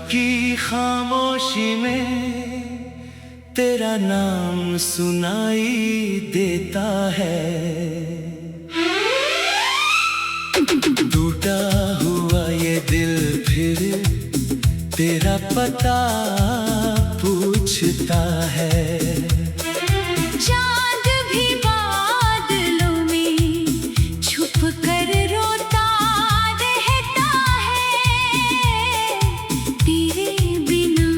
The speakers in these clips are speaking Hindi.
की खामोशी में तेरा नाम सुनाई देता है। टूटा हुआ ये दिल फिर तेरा पता पूछता है। चांद भी बादलों में छुप कर रोता रहता है। तेरे बिना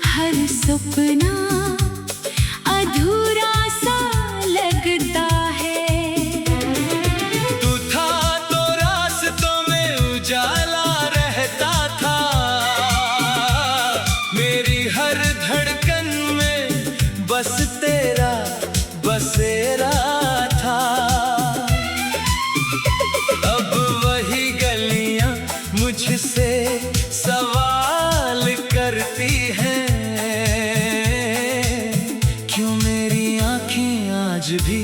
हर सपना अधूरा सा लगता है। तू था तो रास्तों में उजाला रहता था, मेरी हर धड़कन में बस तेरा बसेरा था। अब वही गलियां मुझसे सवाल करती हैं, क्यों मेरी आंखें आज भी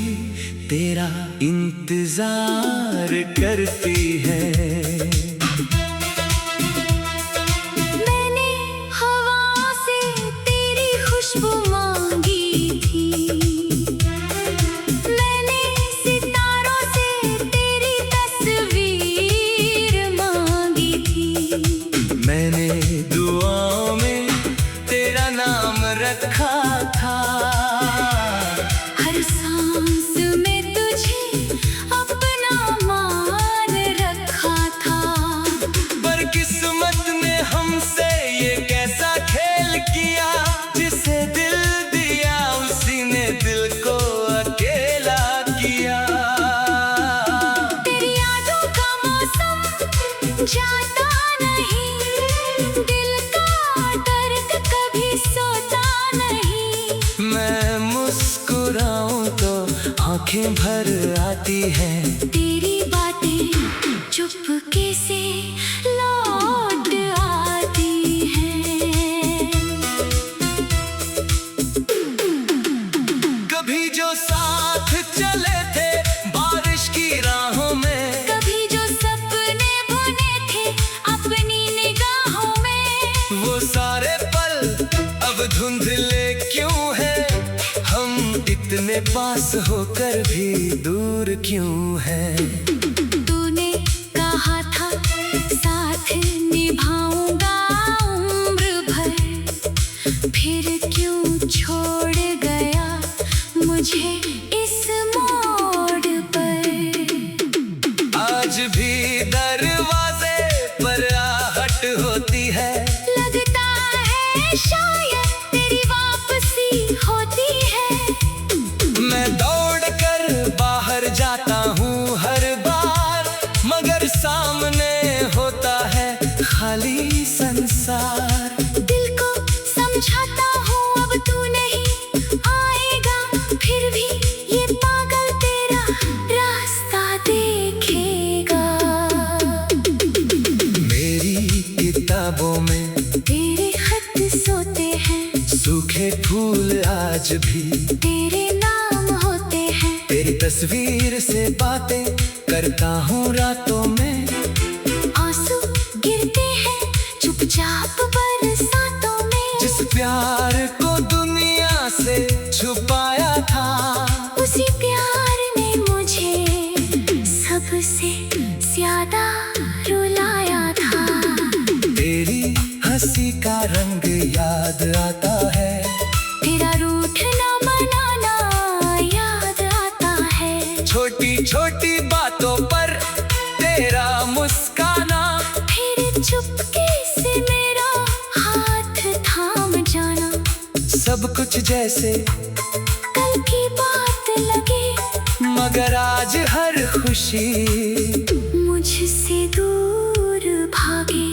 तेरा इंतजार करती हैं। मैंने हवा से तेरी खुशबू मांगी थी, मैंने सितारों से तेरी तस्वीर मांगी थी। मैंने दुआओं में तेरा नाम रखा था, हर सांस में तुझे अपना मान रखा था। पर किस्मत ने हमसे ये कैसा खेल किया, जिसे दिल दिया उसी ने दिल को अकेला किया। तेरी यादों का मौसम जाता नहीं, दिल का दर्द कभी सोता नहीं। मैं मुस्कुराऊं तो आंखें भर आती हैं, तेरी बातें चुपके से लौट आती हैं। कभी जो साथ चले थे बारिश की राहों में, कभी जो सपने बुने थे अपनी निगाहों में, वो सारे पल अब धुंधले क्यों हैं, हम इतने पास होकर भी दूर क्यों हैं। तूने कहा था साथ निभाऊंगा उम्र भर, फिर क्यों छोड़ गया मुझे इस मोड़ पर। आज भी दरवाजे पर आहट होती है, लगता है शायद तेरी वापसी होती है। मैं दौड़ कर बाहर जाता हूँ हर बार, मगर सामने होता है खाली संसार। दिल को समझाता हूँ अब तू नहीं आएगा, फिर भी ये पागल तेरा रास्ता देखेगा। मेरी किताबों में तेरे खत सोते हैं, सूखे फूल आज भी तेरे नाम होते हैं। तेरी तस्वीर से बातें करता हूँ रातों में, आंसू गिरते हैं चुपचाप बरसातों में। जिस प्यार को दुनिया से छुपाया था, उसी प्यार ने मुझे सबसे ज्यादा रुलाया था। तेरी हंसी का रंग याद आता है, तेरा रूठना मनाना याद आता है। छोटी छोटी बातों पर तेरा मुस्काना, फिर चुपके से मेरा हाथ थाम जाना। सब कुछ जैसे कल की बात लगे, मगर आज हर खुशी मुझसे दूर भागे।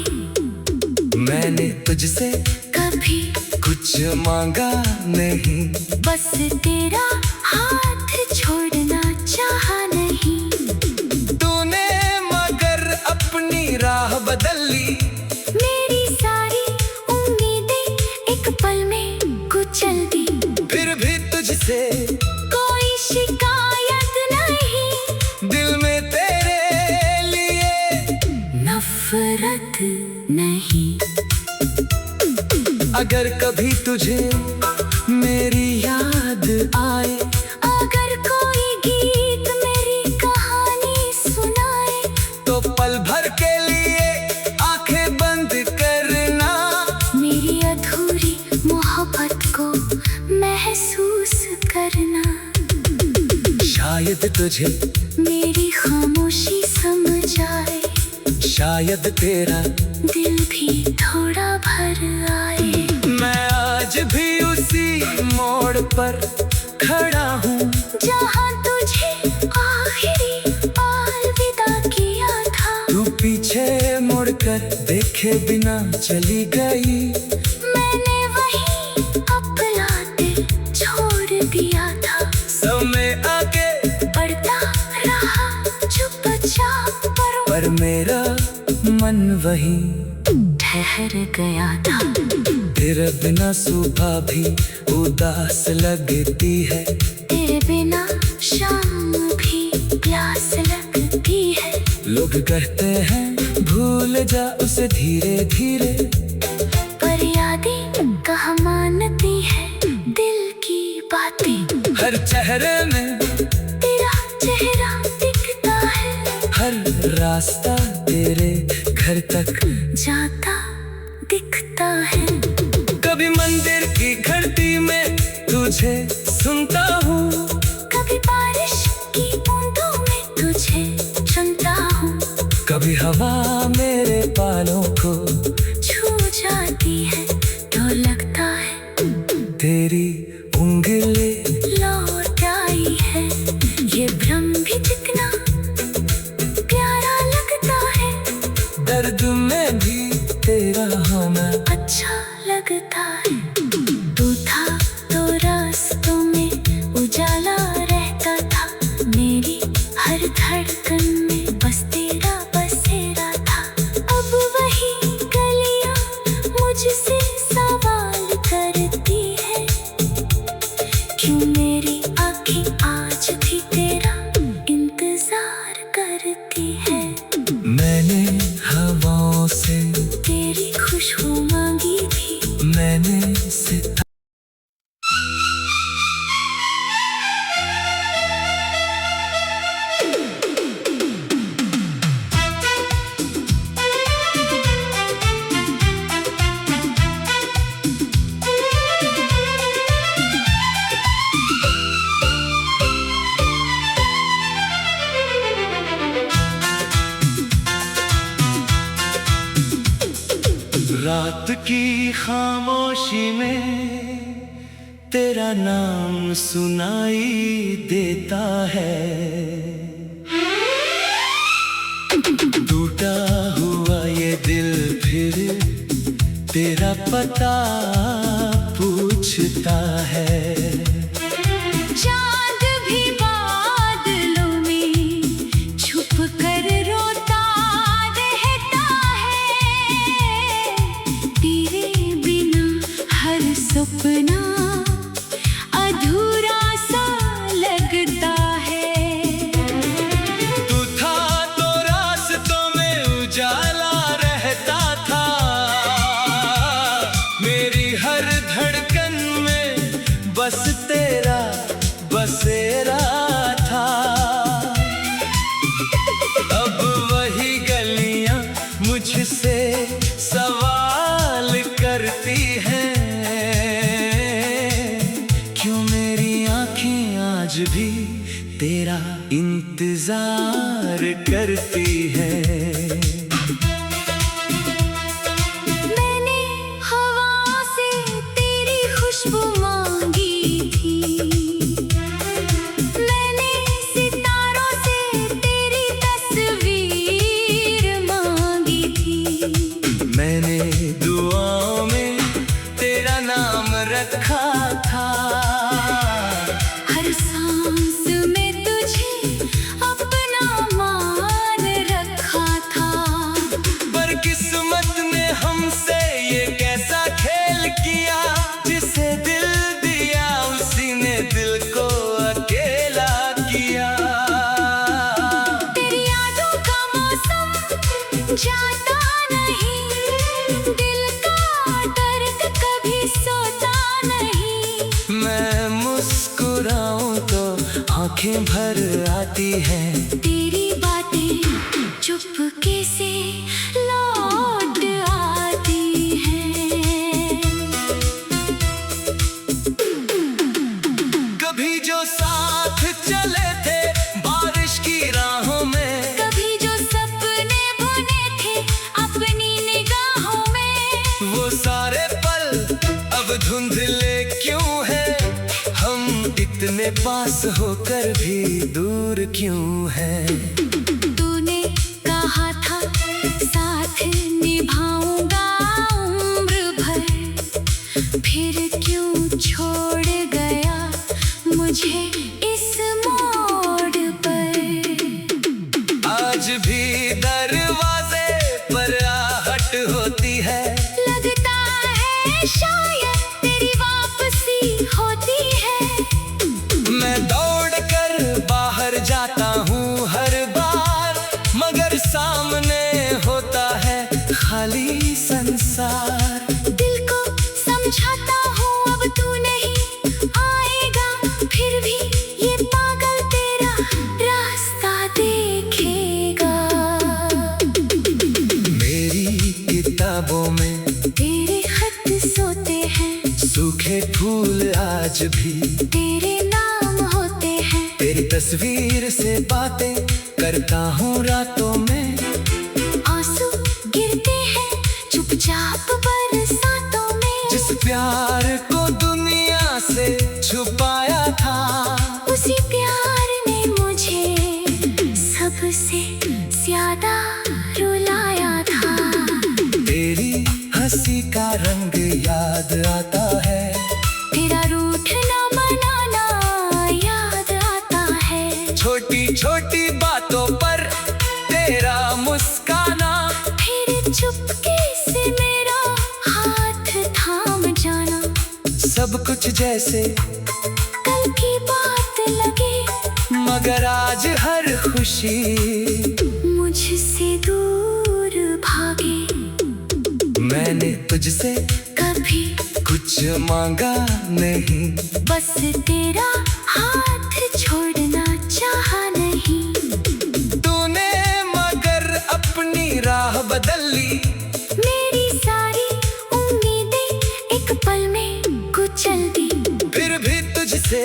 मैंने तुझसे कभी कुछ मांगा नहीं, बस तेरा हाथ छोड़ना चाहा नहीं। तूने मगर अपनी राह बदल ली, मेरी सारी उम्मीदें एक पल में कुचल दी। फिर भी तुझसे कोई शिकायत नहीं, दिल में तेरे लिए नफरत नहीं। अगर कभी तुझे मेरी याद आए, अगर कोई गीत मेरी कहानी सुनाए, तो पल भर के लिए आंखें बंद करना। मेरी अधूरी मोहब्बत को महसूस करना। शायद तुझे मेरी खामोशी समझ आए, शायद तेरा दिल भी थोड़ा भर आए। मैं आज भी उसी मोड़ पर खड़ा हूँ, जहाँ तुझे आखिरी बार विदा किया था। तू पीछे मुड़कर देखे बिना चली गई। मैंने वही अपना दिल छोड़ दिया था। समय आगे बढ़ता रहा चुपचाप, पर मेरा मन वही ठहर गया था। तेरे बिना सुबह भी उदास लगती है, तेरे बिना शाम भी प्यास लगती है। लोग कहते हैं भूल जा उसे धीरे धीरे, पर यादें कहाँ मानती है दिल की बातें। हर चेहरे में तेरा चेहरा दिखता है, हर रास्ता तेरे घर तक जाता दिखता है। कभी मंदिर की घंटी में तुझे सुनता हूँ, कभी बारिश की बूंदों में तुझे चुनता हूँ। कभी हवा मेरे बालों को छू जाती है तो लगता है तेरी उंगली लौट आई है। ये भ्रम भी जितना प्यारा लगता है, दर्द में भी तेरा होना अच्छा लगता है। तू था तो रास्तों में उजाला रहता था, मेरी हर धड़कन में बस तेरा बसेरा था। अब वही गलियां मुझसे सवाल करती है, क्यों मेरी आँखें आज भी तेरा इंतजार करती है। मैंने हवाओं से तेरी खुशबू मांगी थी, मैंने सितारों रात की खामोशी में तेरा नाम सुनाई देता है। टूटा हुआ ये दिल फिर तेरा पता पूछता है। चाँद भी बादलों में छुप कर रोता रहता है। तेरे बिना हर सपना अधूरा सा लगता है। तू था तो रास्तों में उजाला रहता था, मेरी हर धड़कन में बस तेरा बसेरा था। अब वही गलियां मुझसे सवाल करती हैं, क्यों मेरी आंखें आज भी तेरा इंतजार करती हैं। मैंने हवा से तेरी खुशबू मांगी थी, मैंने सितारों से तेरी तस्वीर मांगी थी। मैंने दुआओं में तेरा नाम रखा था, हर सांस में तुझे अपना मान रखा था। पर किस्मत ने हमसे ये कैसा खेल किया, जिसे दिल दिया उसी ने दिल को अकेला किया। तेरी यादों का मौसम जाता नहीं, दिल का दर्द कभी आंखें भर आती हैं। तेरी बातें चुपके से लौट आती हैं। कभी जो साथ चले थे बारिश की राहों में, कभी जो सपने बुने थे अपनी निगाहों में, वो सारे पल अब धुंधले क्यों है? हम इतने पास होकर भी दूर क्यों हैं? तूने कहा था साथ निभाऊंगा उम्र भर, फिर क्यों छोड़ गया मुझे इस मोड़ पर। आज भी दरवाजे पर आहट होती है, लगता है शायद तेरी वापसी होती है। मैं दौड़ कर बाहर जाता हूँ हर बार, मगर सामने होता है खाली संसार। दिल को समझाता हूँ अब तू नहीं आएगा, फिर भी ये पागल तेरा रास्ता देखेगा। मेरी किताबों में तेरे खत सोते हैं, सूखे फूल आज भी तेरे नाम होते हैं। तेरी तस्वीर से बातें करता हूँ रातों में। आंसू गिरते हैं चुपचाप बरसातों में। जिस प्यार को दुनिया से छुपाया था, उसी प्यार ने मुझे सबसे ज्यादा रुलाया था। तेरी हंसी का रंग याद आता है, तेरा रूठना मनाना याद आता है। छोटी छोटी बातों पर तेरा मुस्काना, फिर चुपके से मेरा हाथ थाम जाना। सब कुछ जैसे कल की बात लगे, मगर आज हर खुशी मुझसे दूर भागे। मैंने तुझसे कभी कुछ मांगा नहीं, बस तेरा हाथ छोड़ना चाहा नहीं। तूने मगर अपनी राह बदल ली। मेरी सारी उम्मीदें एक पल में कुचल दी। फिर भी तुझसे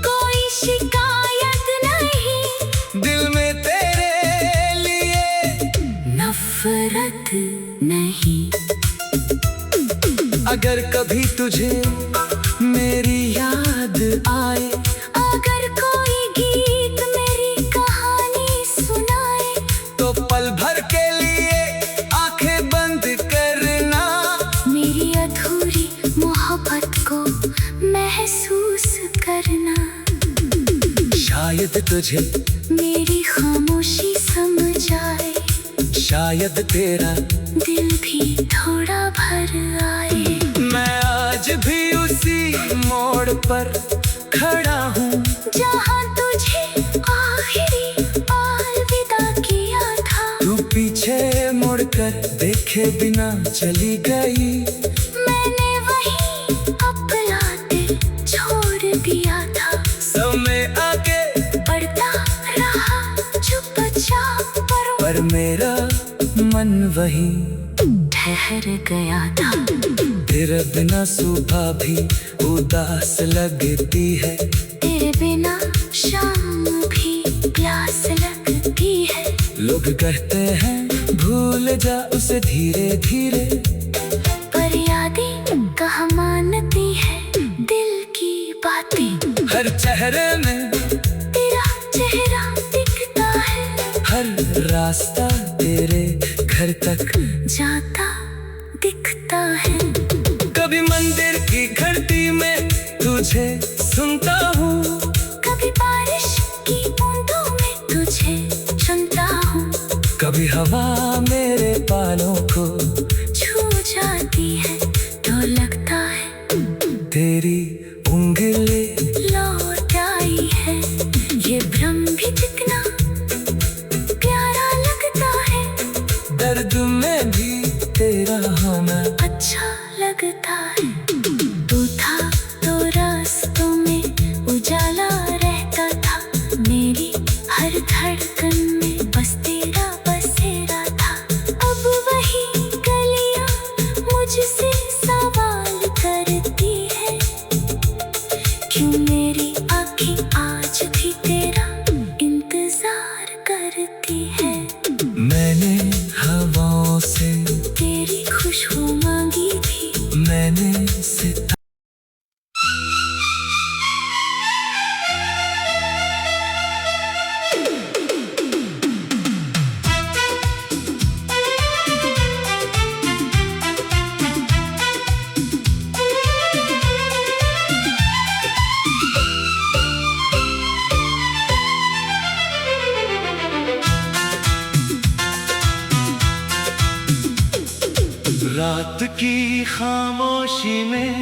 कोई शिकायत नहीं, दिल में तेरे लिए नफरत नहीं। अगर कभी तुझे मेरी याद आए, अगर कोई गीत मेरी कहानी सुनाए, तो पल भर के लिए आंखें बंद करना। मेरी अधूरी मोहब्बत को महसूस करना। शायद तुझे मेरी खामोशी समझ आए, शायद तेरा दिल भी थोड़ा भर आए। मैं आज भी उसी मोड़ पर खड़ा हूँ, जहाँ तुझे आखिरी अलविदा किया था। तू पीछे मुड़कर देखे बिना चली गई। मैंने वही अपना दिल छोड़ दिया था। समय आगे बढ़ता रहा चुपचाप, पर मेरा मन वही ठहर गया था। तेरे बिना सुबह भी उदास लगती है, तेरे बिना शाम भी प्यास लगती है। लोग कहते हैं भूल जा उसे धीरे धीरे, पर यादें कहाँ मानती है दिल की बातें। हर चेहरे में तेरा चेहरा दिखता है, हर रास्ता तेरे घर तक जाता दिखता है। कभी मंदिर की घंटी में तुझे सुनता हूँ, कभी बारिश की बूंदों में तुझे चुनता हूँ। कभी हवा मेरे बालों को छू जाती है तो लगता है तेरी उंगली लौट आई है। ये भ्रम भी जितना प्यारा लगता है, दर्द में भी तेरा होना अच्छा लगता है। तू था तो रास्तों में उजाला रहता था, आँखें आज भी तेरा इंतजार करती है। मैंने हवाओं से तेरी खुशबू मांगी थी। मैंने सितारों रात की खामोशी में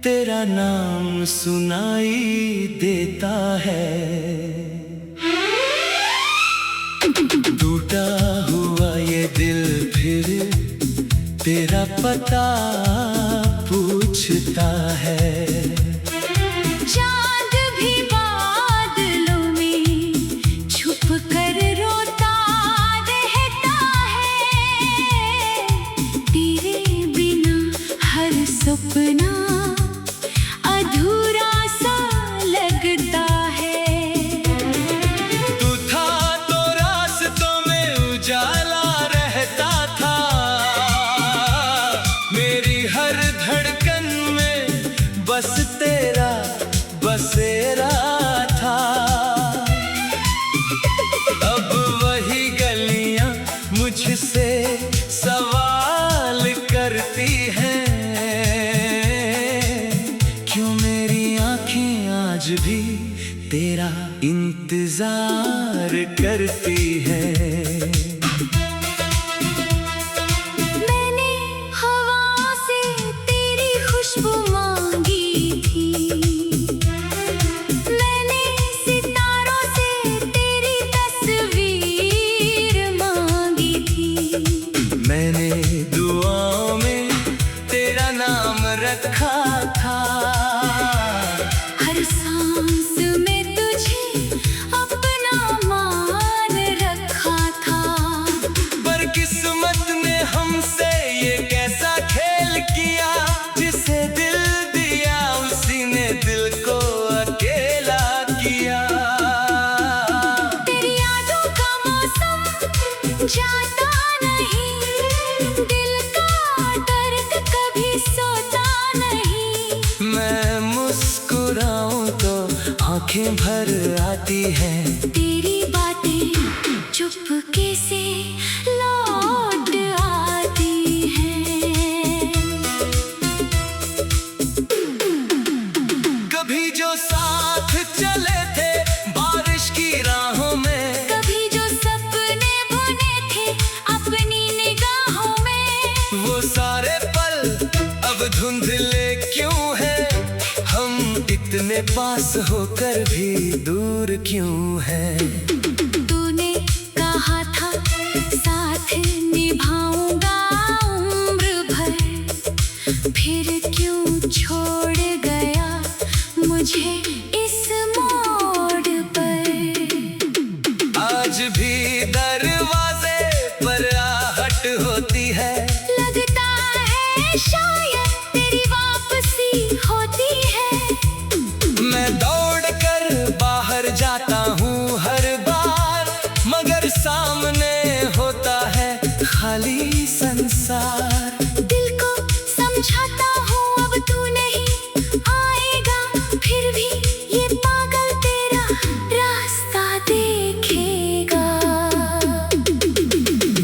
तेरा नाम सुनाई देता है। टूटा हुआ ये दिल फिर तेरा पता पूछता है। चाँद भी बादलों में छुप कर रोता रहता है। तेरे बिना हर सपना अधूरा सा लगता है। तू था तो रास्तों में उजाला रहता था। मेरी हर धड़कन में बस तेरा बसेरा था। अब वही गलियां मुझसे सवाल करती हैं। क्यों मेरी आंखें आज भी तेरा इंतजार करती हैं। मैंने हवा से तेरी खुशबू मांगी थी। मैंने सितारों से तेरी तस्वीर मांगी थी। मैंने दुआओं में तेरा नाम रखा था। हर सांस में तुझे अपना मान रखा था। पर किस्मत ने हमसे ये कैसा खेल किया। जिसे दिल दिया उसी ने दिल को अकेला किया। तेरी यादों का मौसम जाता नहीं। दिल का दर्द कभी सोता नहीं। मैं मुस्कुराऊं तो आंखें भर आती हैं। तेरी बातें चुपके से लौट आती हैं। कभी जो साथ चले थे बारिश की राहों में। कभी जो सपने बुने थे अपनी निगाहों में। वो सारे पल अब धुंधले क्यों हैं। हम इतने पास होकर भी दूर क्यों हैं। तूने कहा था साथ निभाऊंगा उम्र भर। फिर क्यों छोड़ गया मुझे इस मोड़ पर। आज भी दरवाजे पर आहट होती है। लगता है शायद तेरी वापसी होती है। मैं दौड़ कर बाहर जाता हूँ हर बार। मगर सामने होता है खाली संसार। दिल को समझाता हूँ अब तू नहीं आएगा। फिर भी ये पागल तेरा रास्ता देखेगा।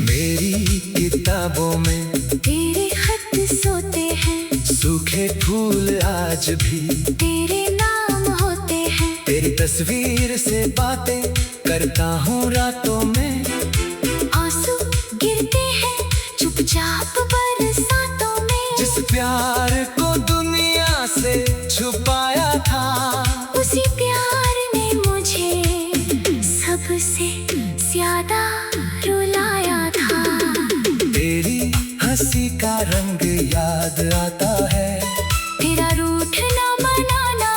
मेरी किताबों में तेरे खत सोते हैं। सूखे फूल आज भी तेरे नाम होते हैं। तेरी तस्वीर से बातें करता हूँ रातों में। आंसू गिरते हैं चुपचाप बरसातों में। जिस प्यार को दुनिया से छुपाया था। उसी प्यार ने मुझे सबसे ज्यादा रुलाया था। तेरी हंसी का रंग याद आता है। तेरा रूठना मनाना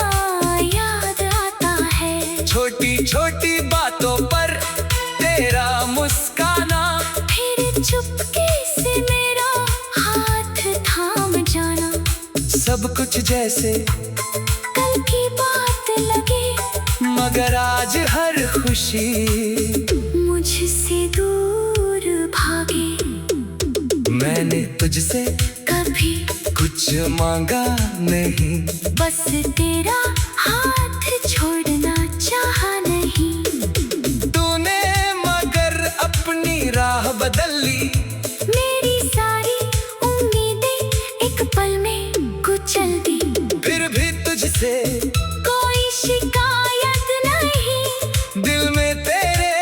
याद आता है। छोटी छोटी बातों पर तेरा मुस्काना। फिर चुपके से मेरा हाथ थाम जाना। सब कुछ जैसे कल की बात मगर आज हर खुशी मुझसे दूर भागे। मैंने तुझसे कभी कुछ मांगा नहीं, बस तेरा हाथ छोड़ना चाहा नहीं। तूने मगर अपनी राह बदल ली। मेरी सारी उम्मीदें एक पल में कुचल दी। फिर भी तुझसे कोई शिकायत नहीं, दिल में तेरे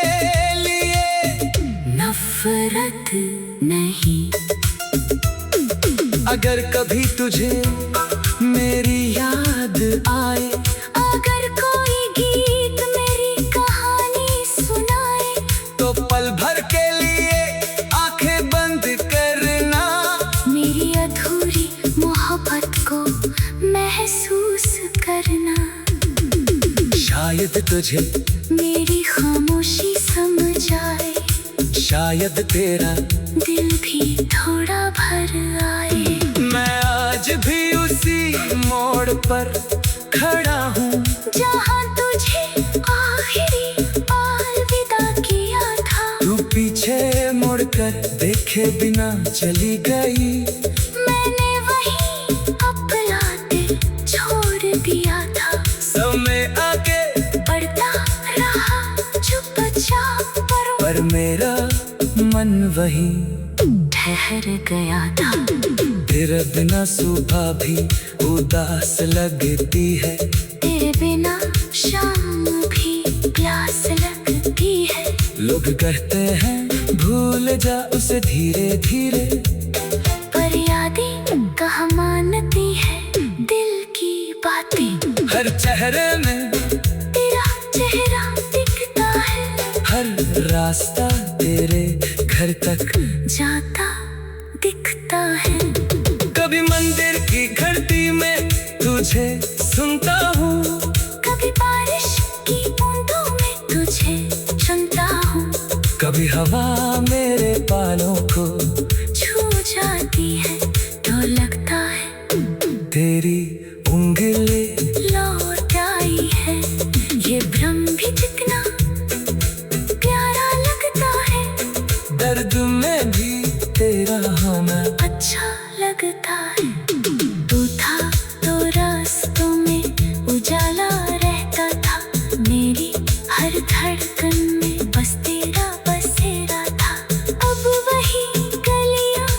लिए नफरत नहीं। अगर कभी तुझे मेरी याद आए, अगर कोई गीत मेरी कहानी सुनाए, तो पल भर के लिए आंखें बंद करना। मेरी अधूरी मोहब्बत को महसूस करना। शायद तुझे मेरी खामोशी समझ आए, शायद तेरा दिल भी थोड़ा भर आए। मैं आज भी उसी मोड़ पर खड़ा हूँ, जहाँ तुझे आखिरी अलविदा किया था। तू पीछे मुड़कर देखे बिना चली गई। मैंने वही अपना दिल छोड़ दिया था। समय आगे बढ़ता रहा चुपचाप, पर मेरा मन वही ठहर गया था। तेरे बिना सुबह भी उदास लगती है, तेरे बिना शाम भी प्यास लगती है। लोग कहते हैं भूल जा उसे धीरे धीरे, पर यादें कहाँ मानती है दिल की बातें। हर चेहरे में तेरा चेहरा दिखता है, हर रास्ता तेरे घर तक जाता दिखता है। कभी मंदिर की घंटी में तुझे सुनता हूँ, कभी बारिश की बूंदों में तुझे चुनता हूँ। कभी हवा मेरे बालों को छू जाती है तो लगता है तेरी उंगली लौट आई है। ये भ्रम भी जितना प्यारा लगता है, दर्द में भी तेरा होना अच्छा लगता है। तू था तो रास्तों में उजाला रहता था, मेरी हर धड़कन में बस तेरा बसेरा था। अब वही गलियां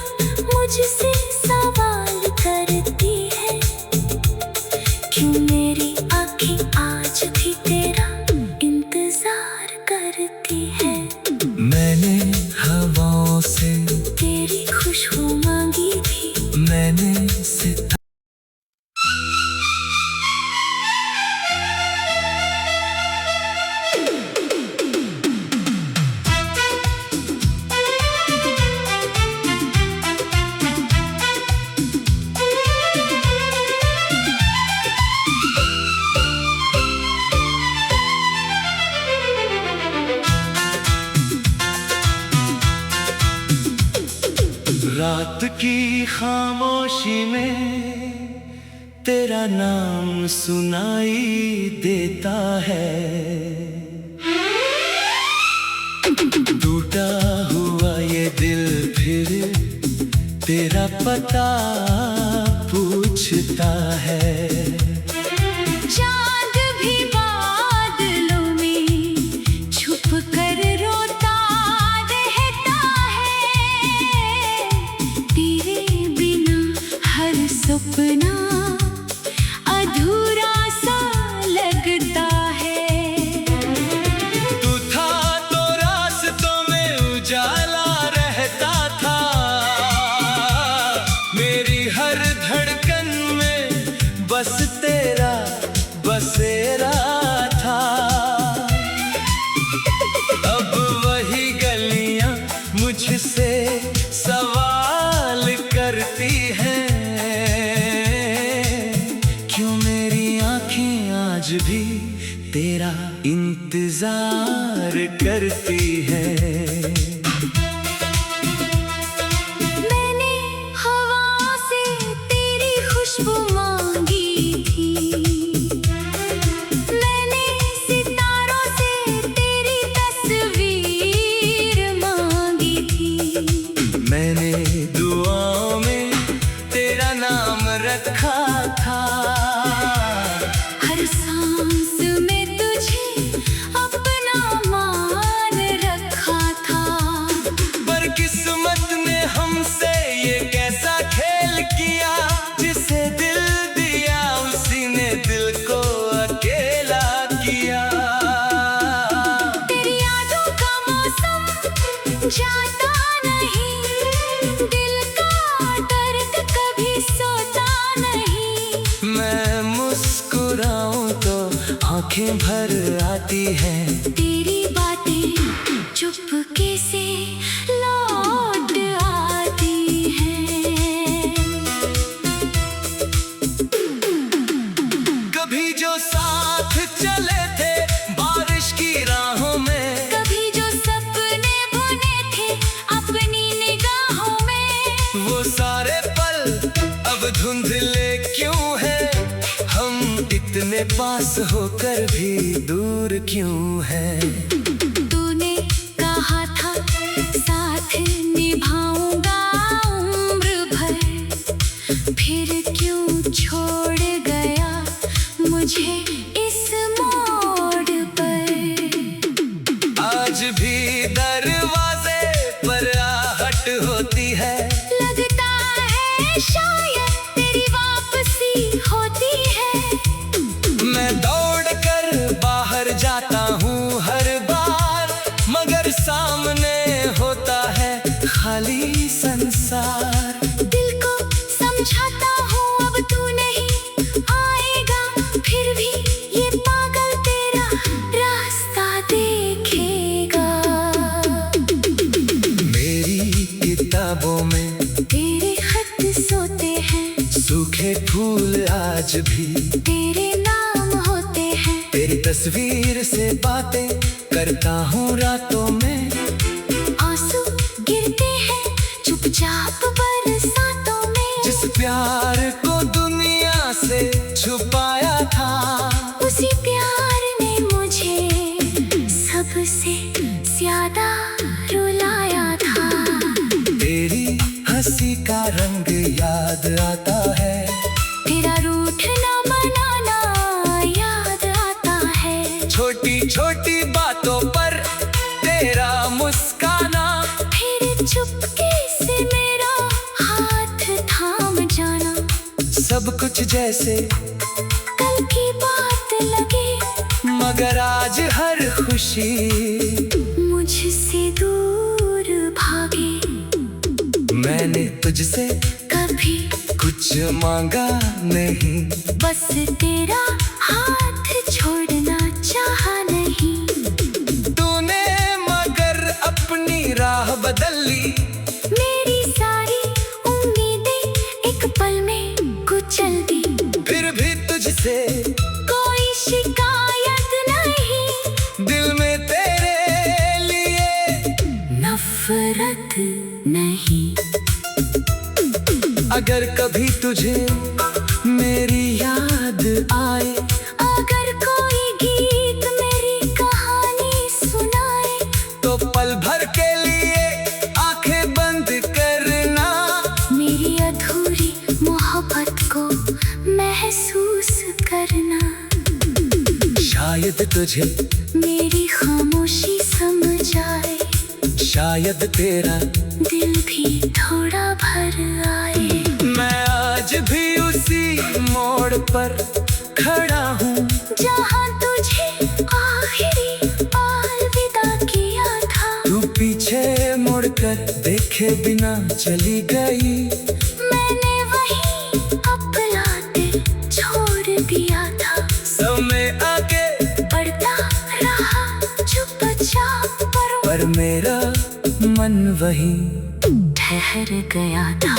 मुझसे सवाल करती है, क्यों मेरी आँखें आज भी तेरा इंतजार करती है। मैंने हवाओं से तेरी खुशबू मांगी थी, मैंने सितारों रात की खामोशी में तेरा नाम सुनाई देता है। टूटा हुआ ये दिल फिर तेरा पता पूछता है। चाँद भी बादलों में छुप कर रोता रहता है। तेरे बिना हर सपना अधूरा सा लगता है। तू था तो रास्तों में उजाला रहता था, मेरी हर धड़कन में बस तेरा बसेरा था। अब वही गलियां मुझसे सवाल करती हैं, क्यों मेरी आंखें आज भी तेरा इंतजार करती हैं। मैंने हवा से तेरी खुशबू मांगी थी, मैंने हर सांस में तुझे अपना मान रखा था। पर किस्मत ने हमसे ये कैसा खेल किया, जिसे दिल दिया उसी ने दिल को अकेला किया। तेरी यादों का मौसम जाता नहीं, दिल का दर्द कभी सोता नहीं। मैं मुस्कुराऊं तो आंखें भर आती हैं, तेरी बातें चुपके से लौट आती हैं। कभी जो साथ चले थे बारिश की राहों में, कभी जो सपने बुने थे अपनी निगाहों में, वो सारे पल अब धुंधले क्यों हैं, हम इतने पास होकर भी दूर क्यों हैं। तूने कहा था साथ निभाऊंगा उम्र भर, फिर क्यों छोड़ गया मुझे इस मोड़ पर। आज भी दरवाजे पर आहट होती है, लगता है शायद तेरी वापसी होती है। मैं दौड़ कर बाहर जाता हूँ हर बार, मगर सामने होता है खाली संसार। दिल को समझाता हूँ अब तू नहीं आएगा, फिर भी ये पागल तेरा रास्ता देखेगा। मेरी किताबों में तेरे खत सोते हैं, सूखे फूल आज भी तेरे नाम होते हैं। तेरी तस्वीर से बातें करता हूँ रातों में, आंसू गिरते हैं चुपचाप बरसातों में। जिस प्यार को दुनिया से छुपाया था, उसी प्यार ने मुझे सबसे ज्यादा रुलाया था। तेरी हंसी का रंग याद आता है, तेरा रूठना मनाना याद आता है। छोटी छोटी बातों पर तेरा मुस्काना, फिर चुपके से मेरा हाथ थाम जाना। सब कुछ जैसे कल की बात लगे, मगर आज हर खुशी मुझसे दूर भागे। मैंने तुझसे कभी कुछ मांगा नहीं, बस तेरा हाथ छोड़ना चाहा नहीं। तूने मगर अपनी राह बदल ली, मेरी सारी उम्मीदें एक पल में कुचल दी। फिर भी तुझसे कोई शिकायत नहीं, दिल में तेरे लिए नफरत नहीं। अगर कभी तुझे मेरी याद आए, अगर कोई गीत मेरी कहानी सुनाए, तो पल भर के लिए आंखें बंद करना। मेरी अधूरी मोहब्बत को महसूस करना। शायद तुझे मेरी खामोशी समझ आए, शायद तेरा दिल भी थोड़ा भर आए। मैं आज भी उसी मोड़ पर खड़ा हूँ, जहाँ तुझे आखिरी अलविदा किया था। तू पीछे मुड़कर देखे बिना चली गई, मैंने वही अपना दिल छोड़ दिया था। समय आगे बढ़ता रहा चुपचाप, पर मेरा मन वही ठहर गया था।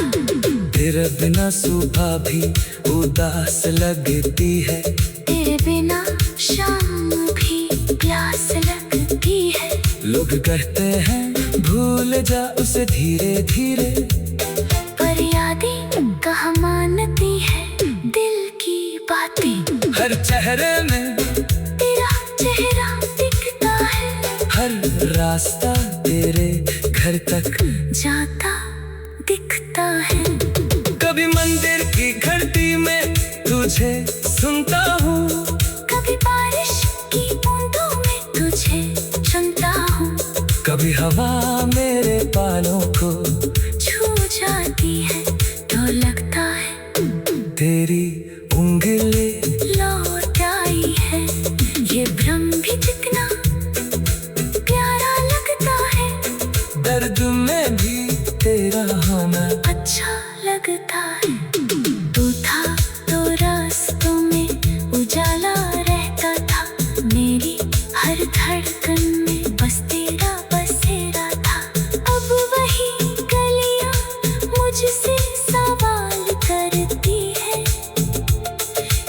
तेरे बिना सुबह भी उदास लगती है, तेरे बिना शाम भी प्यास लगती है। लोग कहते हैं भूल जा उसे धीरे धीरे, पर यादें कहाँ मानती है दिल की बातें। हर चेहरे में तेरा चेहरा दिखता है, हर रास्ता तेरे घर तक जाता दिखता है। कभी मंदिर की घंटी में तुझे सुनता हूँ, कभी हवा मेरे बालों को छू जाती है तो लगता है तेरी उंगली लौट आई है। ये भ्रम भी कितना प्यारा लगता है, दर्द में भी तेरा होना अच्छा लगता है। तू था तो रास्तों में उजाला रहता था, मेरी हर धड़कन में बस तेरा बसेरा था। अब वही गलियां मुझसे सवाल करती है,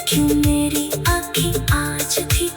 क्यों मेरी आँखें आज भी